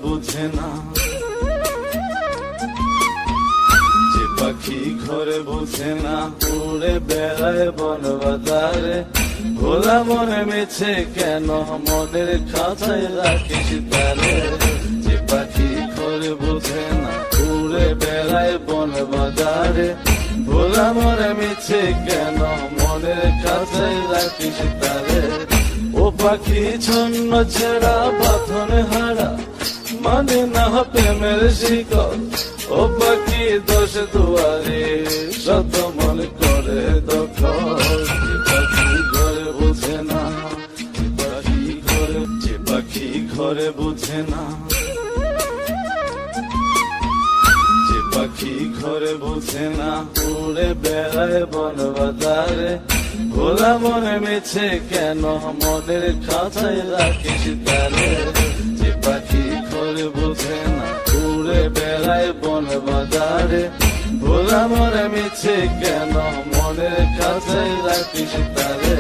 বুঝে না, যে পাখি ঘরে বুঝে না উড়ে বেড়ায় বন বাজারে। ভোলা মনে মিছে কেন মনের খাঁচায় রাখিস তারে, যে পাখি ঘরে বুঝে না উড়ে বেড়ায় বন বাজারে। ভোলা মনে মিছে কেন মনের খাঁচায় রাখিস তারে। ও পাখি ছন্ন ছেড়া বাঁধন হারা মানে না প্রেমের শিকল। ও পাখি দোষ দুয়ারে শত মন করে দখল, যে পাখি ঘরে বুঝে না, যে পাখি ঘরে বুঝে না, যে পাখি ঘরে বুঝে না উড়ে বেড়ায় বন বাজারে। ভোলা মনে মিছে কেন মনের খাঁচায় রাখিস তারে, যে পাখি ঘরে বুঝে না উড়ে বেড়ায় বন বাজারে। ভোলা মনে মিছে কেন মনের খাঁচায় রাখিস তারে।